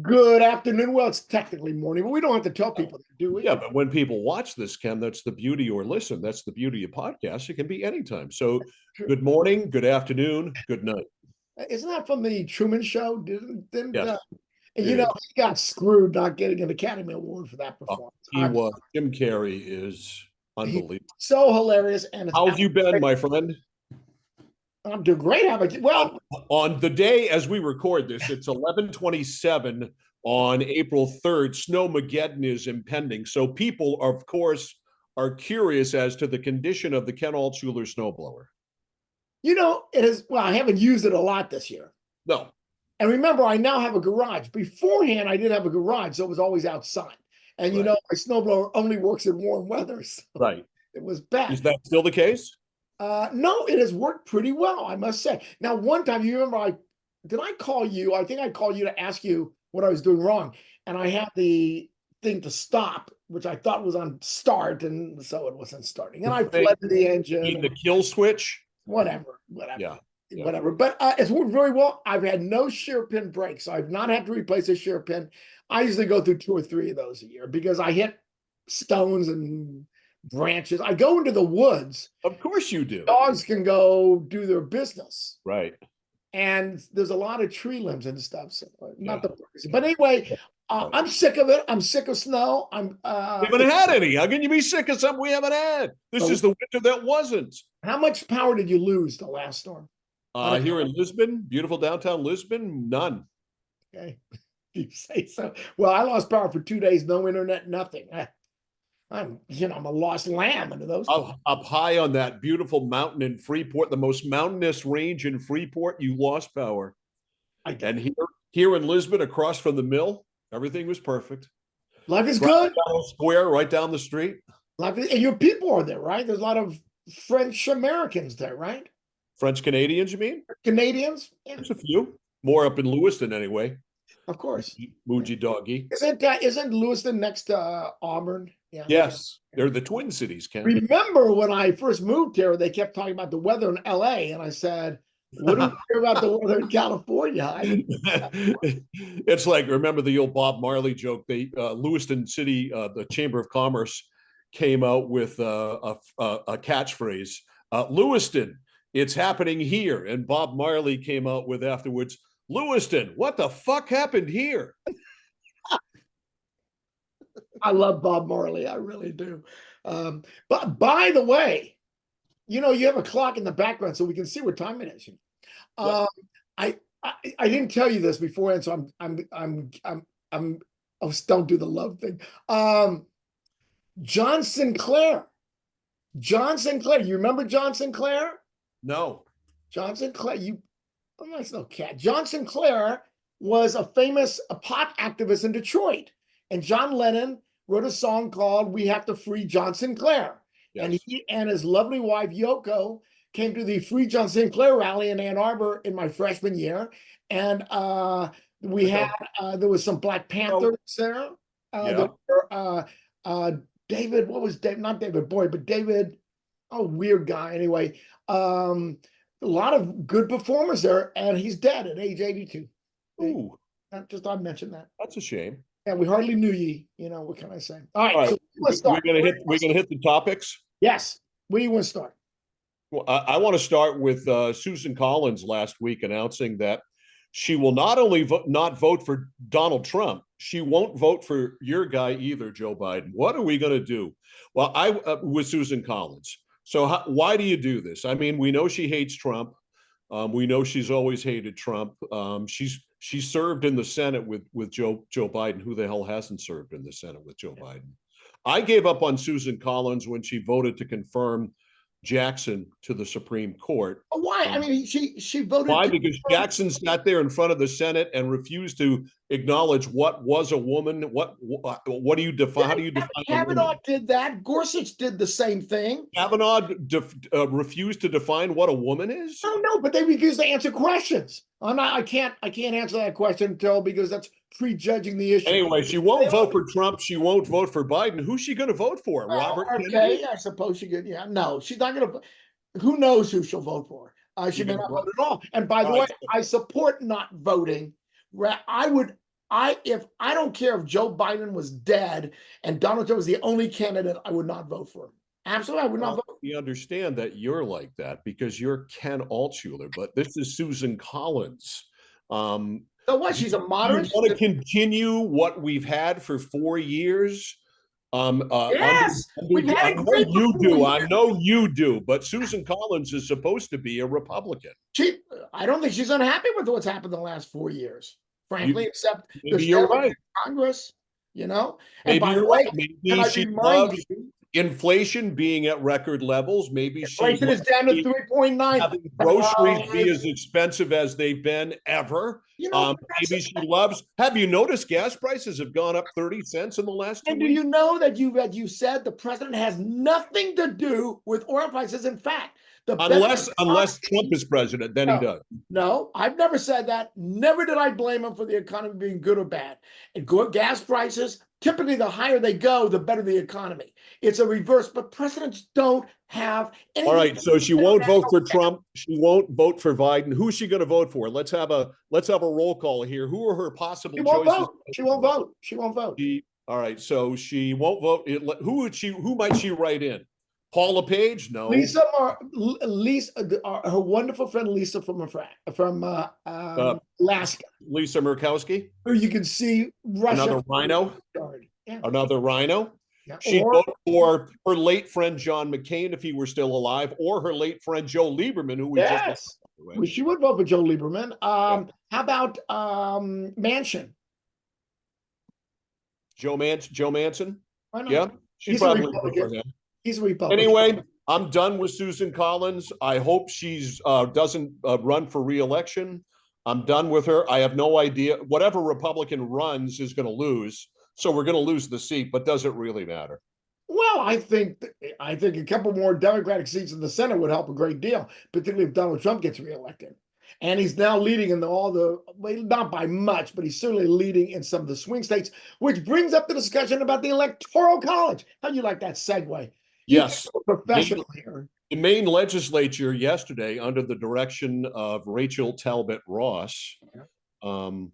Good afternoon. Well, it's technically morning, but we don't have to tell people that, do we? Yeah, but when people watch this, Ken, that's the beauty, or listen, that's the beauty of podcasts. It can be anytime. So, good morning, good afternoon, good night. Isn't that from the Truman Show? Didn't Yes, and it is. he got screwed not getting an Academy Award for that Oh, performance. he was. Jim Carrey is He's unbelievable. so hilarious, and How have you been, my friend? I'm doing great. How about you? Well, On the day as we record this, it's 11:27 on April 3rd. Snowmageddon is impending. So people, of course, are curious as to the condition of the Ken Altshuler snowblower. it is. Well, I haven't used it a lot this year. No, And remember, I now have a garage. Beforehand, I did have a garage, so it was always outside. And right, my snowblower only works in warm weather, so right. it was bad. Is that still the case? No, it has worked pretty well, I must say. Now, one time, you remember, I call you? I think I called you to ask you what I was doing wrong, and I had the thing to stop, which I thought was on start, and so it wasn't starting. And I fled to the engine, The kill switch. whatever, Yeah, yeah. whatever. But it's worked very well. I've had no shear pin breaks, so I've not had to replace a shear pin. I usually go through 2 or 3 of those a year because I hit stones and branches. I go into the woods. Of course you do. Dogs can go do their business, Right. and there's a lot of tree limbs and stuff. So not Yeah. the but anyway, I'm sick of it. I'm sick of snow. We haven't had any. How can you be sick of something we haven't had? This is the winter that wasn't. How much power did you lose the last storm? Here in Lisbon, beautiful downtown Lisbon, none. Okay, you say so. Well, I lost power for 2 days, no internet, nothing. I'm a lost lamb into those. Up high on that beautiful mountain in Freeport, the most mountainous range in Freeport, you lost power. And here in Lisbon, across from the mill, everything was perfect. Life is good. Square right down the street. And your people are there, right? There's a lot of French Americans there, right? French Canadians, you mean? Canadians? Yeah. There's a few. More up in Lewiston, anyway. Of course. Muji doggy. Isn't Lewiston next to Auburn? Yeah. Yes, they're the Twin Cities, Ken. Remember when I first moved here, they kept talking about the weather in LA, and I said, what do we hear about the weather in California? It's like, remember the old Bob Marley joke? Lewiston City, the Chamber of Commerce came out with a catchphrase, Lewiston, it's happening here. And Bob Marley came out with afterwards, Lewiston, what the fuck happened here? I love Bob Marley. I really do. But by the way, you have a clock in the background so we can see what time it is. I didn't tell you this before, and so I'm oh, don't do the love thing. John Sinclair. You remember John Sinclair? No. John Sinclair. That's no cat. John Sinclair was a famous pop activist in Detroit, and John Lennon wrote a song called "We Have to Free John Sinclair." Yes. And he and his lovely wife Yoko came to the Free John Sinclair rally in Ann Arbor in my freshman year, and there was some Black Panthers there. There were, David, what was David? Not David Boyd, but David. Oh, weird guy. Anyway, a lot of good performers there, and he's dead at age 82. Ooh, I mentioned that. That's a shame. Yeah, we hardly knew ye. What can I say? All right, so let's start. We're gonna hit the topics. Yes. Where do you want to start? Well, I want to start with Susan Collins last week announcing that she will not only not vote for Donald Trump, she won't vote for your guy either, Joe Biden. What are we going to do? Well, with Susan Collins. So why do you do this? I mean, we know she hates Trump. We know she's always hated Trump. She served in the Senate with Joe Biden. Who the hell hasn't served in the Senate with Joe Biden? I gave up on Susan Collins when she voted to confirm Jackson to the Supreme Court. Why? I mean, she voted. Why? Because Jackson sat there in front of the Senate and refused to acknowledge what was a woman. What do you define? How do you define? Kavanaugh did that. Gorsuch did the same thing. Kavanaugh refused to define what a woman is. No, but they refused to answer questions. I can't answer that question because that's prejudging the issue. Anyway, she won't vote for Trump. She won't vote for Biden. Who's she going to vote for? Robert Kennedy? Okay, I suppose she could. Yeah, no, she's not going to. Who knows who she'll vote for? She may not vote at all. And by the way, I support not voting. I would if I don't care if Joe Biden was dead and Donald Trump was the only candidate, I would not vote for him. Absolutely, I would not vote. We understand that you're like that because you're Ken Altshuler, but this is Susan Collins. So what? Do She's a you moderate. want to continue what we've had for 4 years? Yes, we've I had it know great for you 4 years. do. I know you do. But Susan Collins is supposed to be a Republican. I don't think she's unhappy with what's happened the last 4 years, frankly, except the Maybe you're right. Congress, you know. And Maybe by the you're way, right. can Maybe I she remind loves you, inflation being at record levels. Maybe she inflation is loves down to 3.9. having groceries be as expensive as they've been ever. You know, Maybe she loves. Have you noticed gas prices have gone up 30 cents in the last 2 and do weeks? you know that you said the president has nothing to do with oil prices? In fact, Unless Trump is president, then he does. No, I've never said that. Never did I blame him for the economy being good or bad. And gas prices, typically the higher they go, the better the economy. It's a reverse, but presidents don't have anything. All right, so she won't vote for Trump. She won't vote for Biden. Who's she going to vote for? Let's have a roll call here. Who are her possible choices? Vote. She won't vote. She won't vote. All right, so she won't vote. Who might she write in? Paula Page? No. Lisa, her wonderful friend Lisa from Alaska. Lisa Murkowski. Who you can see Russia. Another rhino. Yeah. Another rhino. Yeah. She'd vote for her late friend John McCain if he were still alive, or her late friend Joe Lieberman, who we just. Well, she would vote for Joe Lieberman. How about Manchin? Joe Manchin? Why not? Yeah, she'd probably vote for him. He's a Republican. Anyway, I'm done with Susan Collins. I hope she's doesn't run for re-election. I'm done with her. I have no idea. Whatever Republican runs is going to lose. So we're going to lose the seat, but does it really matter? Well, I think a couple more Democratic seats in the Senate would help a great deal, particularly if Donald Trump gets reelected. And he's now leading in well, not by much, but he's certainly leading in some of the swing states, which brings up the discussion about the Electoral College. How do you like that segue? Yes. Professional here. The Maine legislature yesterday, under the direction of Rachel Talbot Ross, who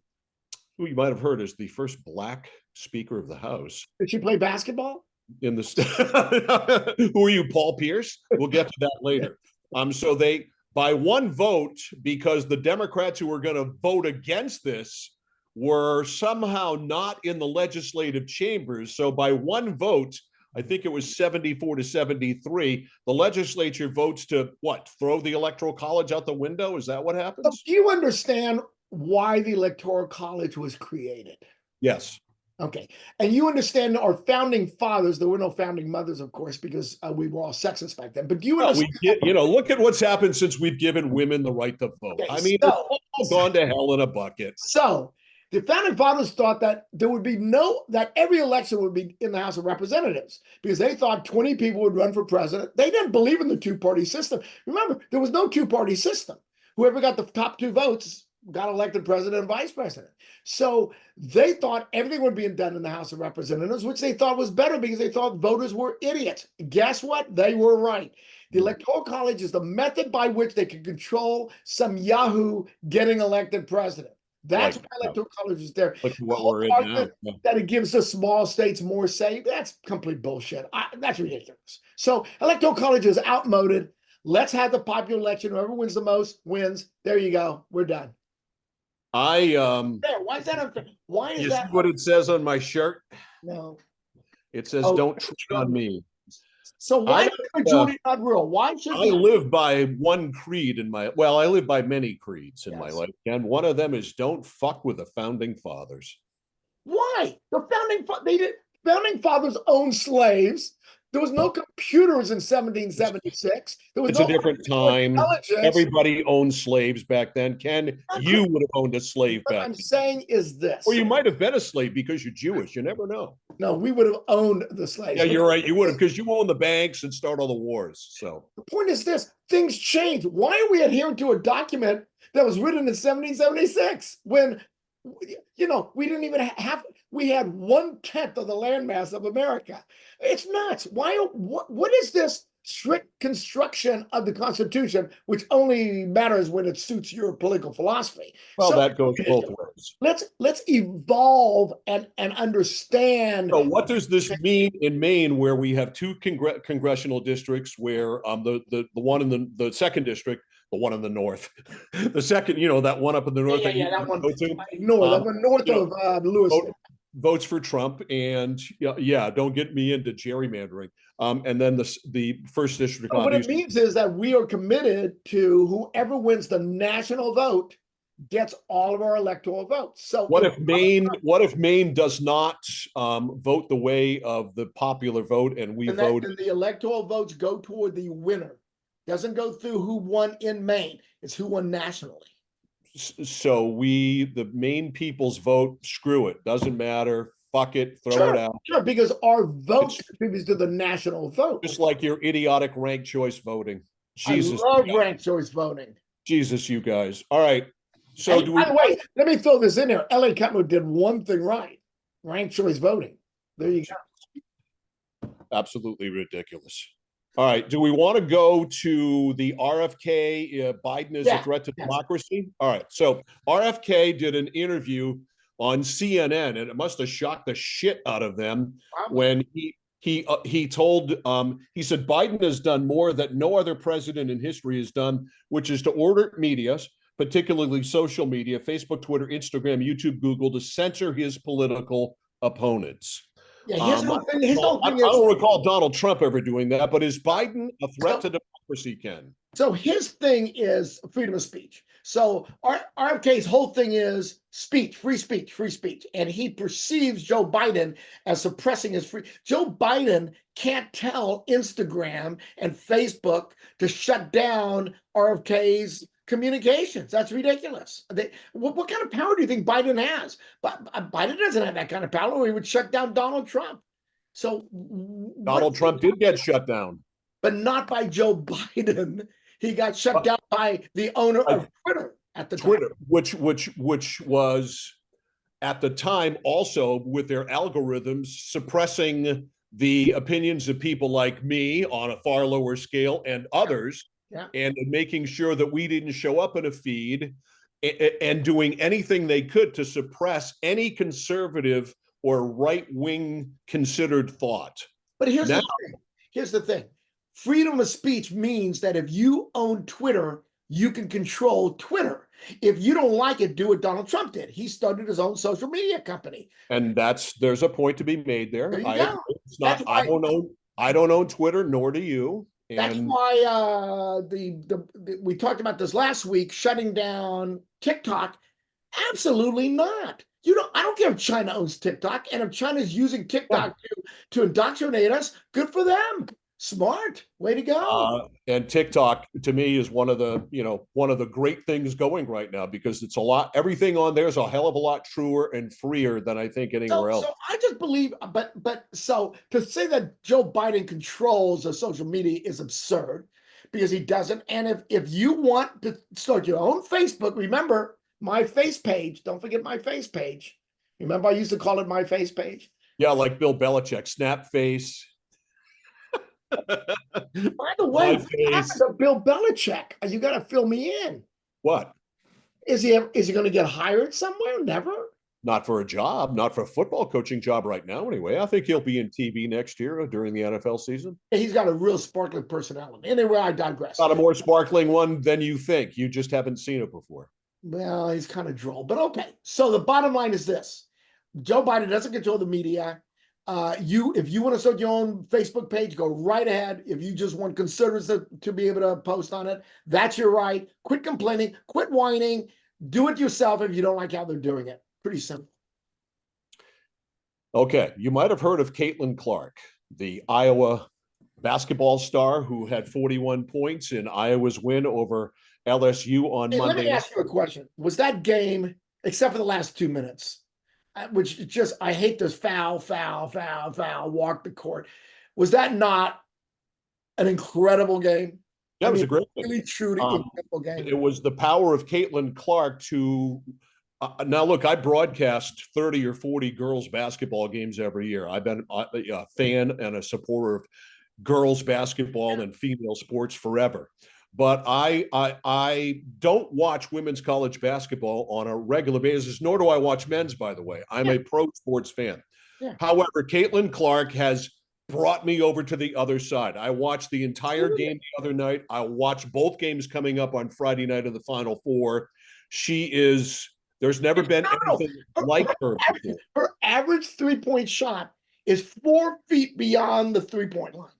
you might have heard is the first Black Speaker of the House. Did she play basketball? In the who are you, Paul Pierce? We'll get to that later. So they, by one vote, because the Democrats who were going to vote against this were somehow not in the legislative chambers. So by one vote, I think it was 74 to 73, the legislature votes to throw the Electoral College out the window? Is that what happens? So do you understand why the Electoral College was created? Yes. Okay. And you understand our founding fathers, there were no founding mothers, of course, because we were all sexist back then. But do you understand? Look at what's happened since we've given women the right to vote. Okay, it's all gone to hell in a bucket. So the founding fathers thought that there would be that every election would be in the House of Representatives because they thought 20 people would run for president. They didn't believe in the two-party system. Remember, there was no two-party system. Whoever got the top two votes got elected president and vice president. So they thought everything would be done in the House of Representatives, which they thought was better because they thought voters were idiots. Guess what? They were right. The Electoral College is the method by which they can control some yahoo getting elected president. That's why Electoral College is there. What we're in now. That it gives the small states more say, that's complete bullshit. That's ridiculous. So Electoral College is outmoded. Let's have the popular election. Whoever wins the most wins. There you go. We're done. Why is that unfair? Why is that? See what it says on my shirt? No. It says, "Don't treat on me." So why is the majority not rule? Why should I live by one creed in my? Well, I live by many creeds in my life, and one of them is don't fuck with the founding fathers. Why? The founding fathers owned slaves. There was no computers in 1776. It's a different time. Everybody owned slaves back then. Ken, you would have owned a slave back then. What I'm saying is this. Or you might have been a slave because you're Jewish. You never know. No, we would have owned the slaves. Yeah, you're right. You would have, because you owned the banks and start all the wars. So the point is this: things change. Why are we adhering to a document that was written in 1776 when we didn't even we had 1/10 of the landmass of America? It's nuts. Why? What is this strict construction of the Constitution, which only matters when it suits your political philosophy. Well, So that goes both ways. let's evolve and understand. So what does this mean in Maine, where we have two congressional districts, where the one in the second district, the one in the north, the second, that one up in the north That one. go to, North, that one north of Lewiston. votes for Trump, and don't get me into gerrymandering. And then the first district. What it means is that we are committed to whoever wins the national vote gets all of our electoral votes. So what if Maine does not vote the way of the popular vote, and we vote? And the electoral votes go toward the winner. Doesn't go through who won in Maine. It's who won nationally. So the Maine people's vote, screw it, doesn't matter. Fuck it, throw it out. Sure, because our vote contributes to the national vote. Just like your idiotic ranked choice voting. Jesus, I love ranked choice voting. Jesus, you guys. All right. So by the way, let me throw this in there. L.A. Cutler did one thing right: ranked choice voting. There you go. Absolutely ridiculous. All right. Do we want to go to the RFK? Biden is a threat to democracy. All right. So RFK did an interview on CNN, and it must have shocked the shit out of them when he told he said Biden has done more that no other president in history has done, which is to order media, particularly social media, Facebook, Twitter, Instagram, YouTube, Google, to censor his political opponents. Yeah, his whole thing is, I don't recall Donald Trump ever doing that, but is Biden a threat to democracy, Ken? So his thing is freedom of speech. So RFK's whole thing is speech, free speech, free speech. And he perceives Joe Biden as suppressing his free. Joe Biden can't tell Instagram and Facebook to shut down RFK's communications. That's ridiculous. What kind of power do you think Biden has? But Biden doesn't have that kind of power, or he would shut down Donald Trump. So Donald Trump did get shut down, but not by Joe Biden. He got shut down by the owner of Twitter at the time. Which was at the time also, with their algorithms, suppressing the opinions of people like me on a far lower scale and others. Yeah. And making sure that we didn't show up in a feed, and doing anything they could to suppress any conservative or right-wing considered thought. But here's the thing. Freedom of speech means that if you own Twitter, you can control Twitter. If you don't like it, do what Donald Trump did. He started his own social media company. And there's a point to be made there. There you go. It's not, I don't own Twitter, nor do you. That's why we talked about this last week, shutting down TikTok. Absolutely not. I don't care if China owns TikTok, and if China's using TikTok to indoctrinate us, good for them. Smart. Way to go. And TikTok, to me, is one of the great things going right now, because it's everything on there is a hell of a lot truer and freer than I think anywhere else. So I just believe, so to say that Joe Biden controls the social media is absurd, because he doesn't. And if you want to start your own Facebook, remember my face page. Don't forget my face page. Remember, I used to call it my face page. Yeah, like Bill Belichick, snap face. By the way, what happened to Bill Belichick? You got to fill me in. What? Is he going to get hired somewhere? Never? Not for a job, not for a football coaching job right now, anyway. I think he'll be in TV next year during the NFL season. He's got a real sparkling personality. Anyway, I digress. Not a more sparkling one than you think. You just haven't seen it before. Well, he's kind of droll, but okay. So the bottom line is this. Joe Biden doesn't control the media. If you want to start your own Facebook page, go right ahead. If you just want conservatives to be able to post on it, that's your right. Quit complaining, quit whining, do it yourself if you don't like how they're doing it. Pretty simple. Okay, you might have heard of Caitlin Clark, the Iowa basketball star who had 41 points in Iowa's win over LSU on Monday. Let me ask you a question. Was that game, except for the last 2 minutes, which just, I hate this foul, walk the court. Was that not an incredible game? Yeah, it was a great game. Really, truly incredible game. It was the power of Caitlin Clark to, now look, I broadcast 30 or 40 girls basketball games every year. I've been a fan and a supporter of girls basketball and female sports forever. But I don't watch women's college basketball on a regular basis, nor do I watch men's, by the way. I'm Yeah. a pro sports fan. Yeah. However, Caitlin Clark has brought me over to the other side. I watched the entire game the other night. I watched both games coming up on Friday night of the Final Four. She is, there's never been anything like her before. Her average 3-point shot is 4 feet beyond the 3-point line.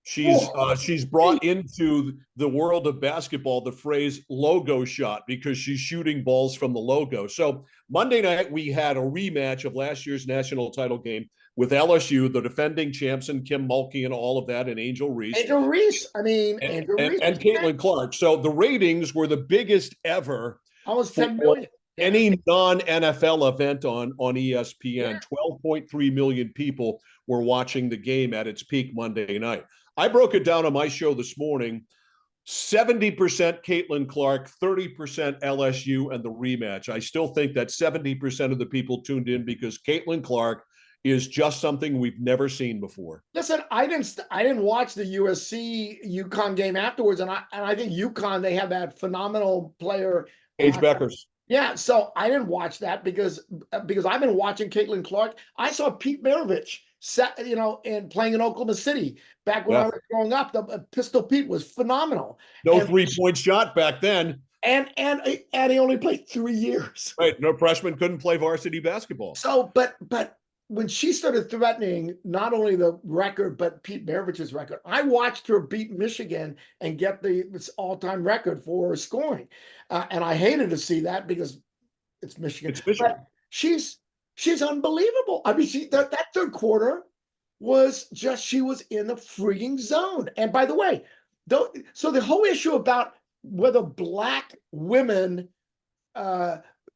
She's brought into the world of basketball the phrase logo shot because she's shooting balls from the logo. So Monday night we had a rematch of last year's national title game with LSU, the defending champs, and Kim Mulkey and all of that, and Angel Reese. Angel Reese. I mean, Angel Reese. And Caitlin Clark. So the ratings were the biggest ever. Almost 10 million. Any non-NFL event on ESPN. 12.3 million people were watching the game at its peak Monday night. I broke it down on my show this morning. 70% Caitlin Clark, 30% LSU, and the rematch. I still think that 70% of the people tuned in because Caitlin Clark is just something we've never seen before. Listen, I didn't watch the USC UConn game afterwards, and I think UConn, they have that phenomenal player, Paige Beckers. Yeah, so I didn't watch that because I've been watching Caitlin Clark. I saw Pete Maravich and playing in Oklahoma City back when I was growing up. The Pistol Pete was phenomenal. No 3-point shot back then. And he only played 3 years. Right, no freshman couldn't play varsity basketball. So, but when she started threatening not only the record but Pete Maravich's record, I watched her beat Michigan and get this all-time record for scoring, and I hated to see that because it's Michigan. It's Michigan. But she's unbelievable. I mean, that third quarter was just, she was in the freaking zone. And by the way, so the whole issue about whether black women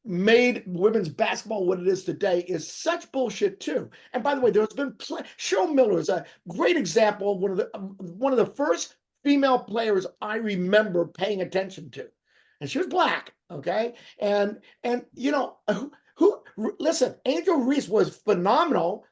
made women's basketball what it is today is such bullshit too. And by the way, there's been Cheryl Miller is a great example, one of the first female players I remember paying attention to, and she was black. Okay, and listen, Angel Reese was phenomenal.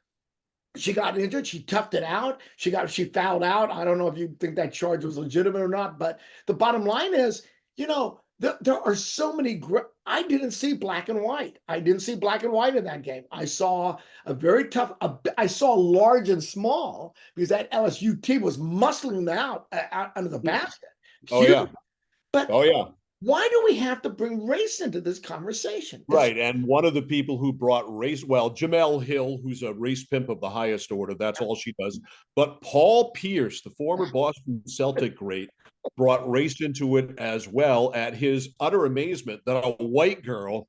She got injured. She toughed it out. She fouled out. I don't know if you think that charge was legitimate or not, but the bottom line is, there are so many. I didn't see black and white. I didn't see black and white in that game. I saw a very tough. I saw large and small because that LSU team was muscling out under the basket. Oh yeah. But why do we have to bring race into this conversation? Right. And one of the people who brought race, Jamel Hill, who's a race pimp of the highest order, that's all she does. But Paul Pierce, the former Boston Celtic great, brought race into it as well, at his utter amazement that a white girl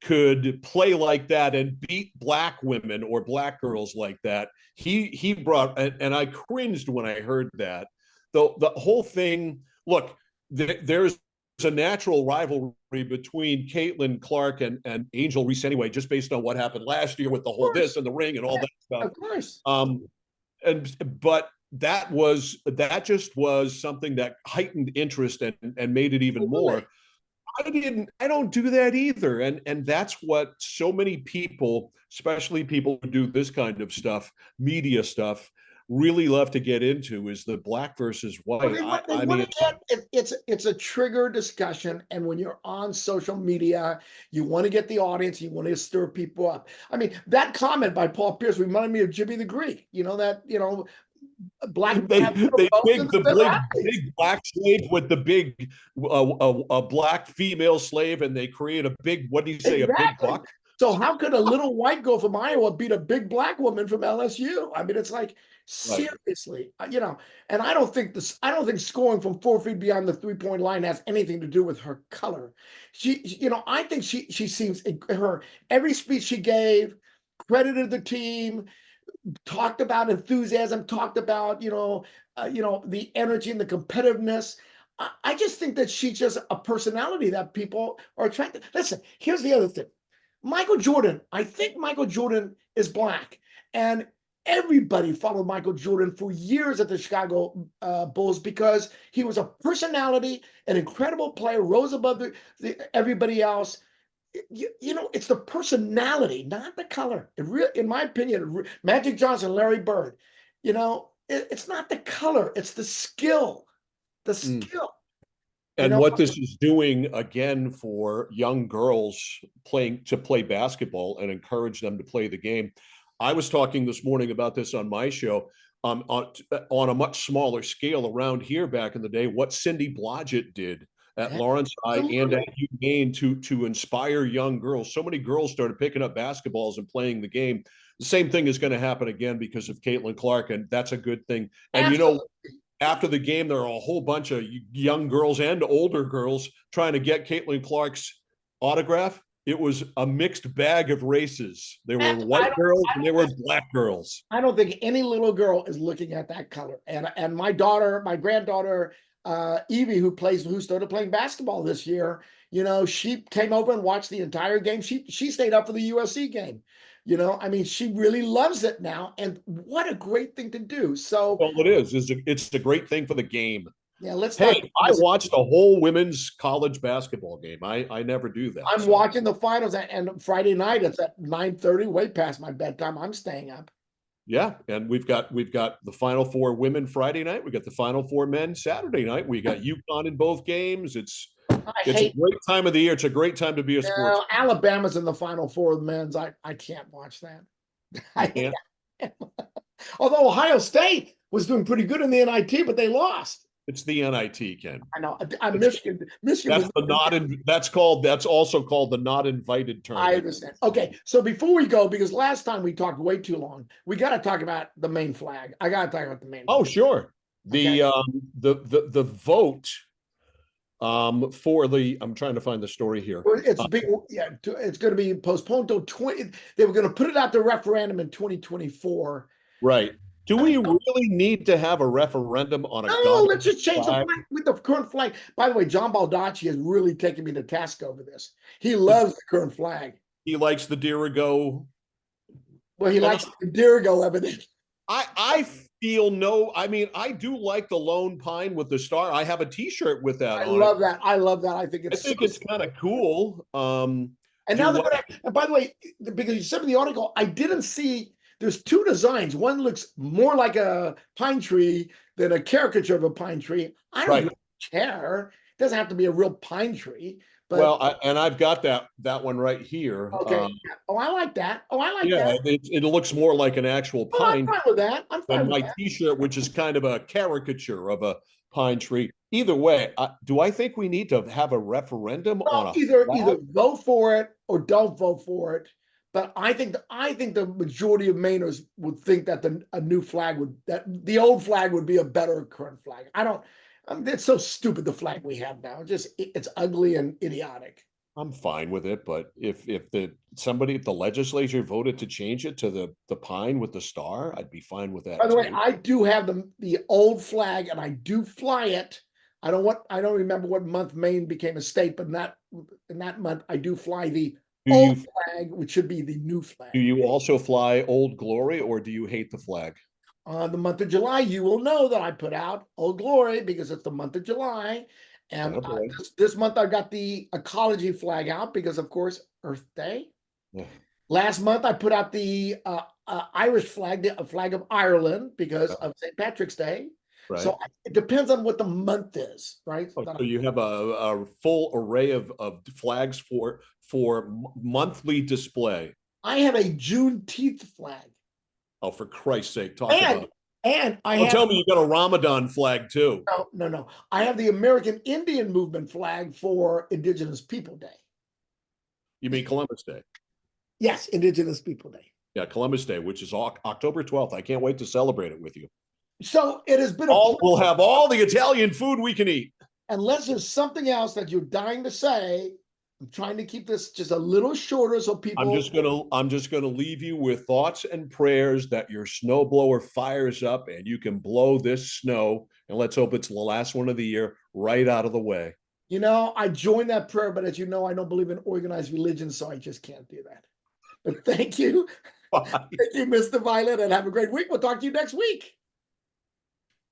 could play like that and beat black women or black girls like that. He brought, and I cringed when I heard that. The whole thing, look, there's a natural rivalry between Caitlin Clark and Angel Reese anyway, just based on what happened last year with the whole this and the ring and all that stuff. Of course. But that just was something that heightened interest and made it even more. I don't do that either. And that's what so many people, especially people who do this kind of stuff, media stuff, really love to get into, is the black versus white. It's a trigger discussion, and when you're on social media, you want to get the audience, you want to stir people up. I mean, that comment by Paul Pierce reminded me of Jimmy the Greek. Black big black slave with the big a black female slave, and they create a big, what do you say, exactly. A big buck. So how could a little white girl from Iowa beat a big black woman from LSU? I mean, it's like, seriously, and I don't think scoring from 4 feet beyond the 3-point line has anything to do with her color. I think she seems, every speech she gave credited the team, talked about enthusiasm, talked about, the energy and the competitiveness. I just think that she's just a personality that people are attracted. Listen, here's the other thing. I think Michael Jordan is black, and everybody followed Michael Jordan for years at the Chicago Bulls because he was a personality, an incredible player, rose above everybody else. It's the personality, not the color. In my opinion, Magic Johnson, Larry Bird, it's not the color, it's the skill. The Mm. skill. You And know, what this is doing again for young girls play basketball and encourage them to play the game. I was talking this morning about this on my show, on a much smaller scale around here back in the day, what Cindy Blodgett did at Lawrence High and at absolutely. Maine to inspire young girls. So many girls started picking up basketballs and playing the game. The same thing is going to happen again because of Caitlin Clark, and that's a good thing. And you know, Absolutely. after the game, there are a whole bunch of young girls and older girls trying to get Caitlin Clark's autograph. It was a mixed bag of races. There were white girls and there were black girls. I don't think any little girl is looking at that color. And my daughter, my granddaughter, Evie, who started playing basketball this year, she came over and watched the entire game. She stayed up for the USC game. I mean, she really loves it now, and what a great thing to do. So Well, it is. It's a great thing for the game. yeah, let's Hey, not. I watched a whole women's college basketball game. I never do that. I'm So watching the finals, and Friday night it's at 9:30, way past my bedtime. I'm staying up. yeah, and we've got the Final Four women Friday night. We got the Final Four men Saturday night. We got UConn in both games. I It's a hate great time of the year. It's a great time to be a sports. Alabama's in the Final Four of the men's. I can't watch that. You I, can't. although Ohio State was doing pretty good in the NIT, but they lost. It's the NIT, Ken. I know. Michigan. Michigan That's was. the not in. That's also called the not invited I tournament. understand. Okay, so before we go, because last time we talked way too long, we got to talk about the Maine flag. I got to talk about the Maine. Oh, flag. sure. Okay. The vote for the. I'm trying to find the story here. It's big. Yeah, it's going to be postponed till 20. They were going to put it out to referendum in 2024. Right. Do I we mean, really need to have a referendum on a no, god let's just change the flag? flag with the current flag. By the way, John Baldacci has really taken me to task over this. He loves the current flag. He likes the Dirigo. Well, he likes the Dirigo evidence. I feel no. I mean, I do like the lone pine with the star. I have a T-shirt with that I on it. love that. I love that. I think I it's so think it's kind of cool. And now they're gonna. And by the way, because you said in the article, I didn't see. There's two designs. One looks more like a pine tree than a caricature of a pine tree. I don't right. really care. It doesn't have to be a real pine tree. But Well, and I've got that one right here. okay. Oh, I like that. Oh, I like Yeah, that. it looks more like an actual Oh, I'm pine fine with that. I'm fine than with my that. T-shirt, which is kind of a caricature of a pine tree. Either way, do I think we need to have a referendum on Well, a either flag? vote for it or don't vote for it. But I think the majority of Mainers would think that a new flag that the old flag would be a better current flag. I don't. It's so stupid the flag we have now. It's ugly and idiotic. I'm fine with it, but if the legislature voted to change it to the pine with the star, I'd be fine with By that the way, too. I do have the old flag and I do fly it. I don't remember what month Maine became a state, but in that month I do fly the Do old you flag, which should be the new do flag. you also fly Old Glory, or do you hate the flag? The month of July, you will know that I put out Old Glory because it's the month of July. And Oh boy. this month I got the ecology flag out because, of course, Earth Day. Yeah. Last month I put out the Irish flag, the flag of Ireland because of St. Patrick's Day. Right. So it depends on what the month is, right? Oh, so you have a full array of flags for monthly display. I have a Juneteenth flag. Oh, for Christ's sake, talk And about. and I Oh, have tell me you got a Ramadan flag too. no. I have the American Indian Movement flag for Indigenous People Day. You mean Columbus Day? Yes, Indigenous People Day. Yeah, Columbus Day, which is October 12th. I can't wait to celebrate it with you. So it has been We'll have all the Italian food we can eat. unless there's something else that you're dying to say. I'm trying to keep this just a little shorter so people. I'm just gonna leave you with thoughts and prayers that your snowblower fires up and you can blow this snow. And let's hope it's the last one of the year right out of the way. I joined that prayer, but as you know, I don't believe in organized religion, so I just can't do that. But thank you. Bye. Thank you, Mr. Violet, and have a great week. We'll talk to you next week.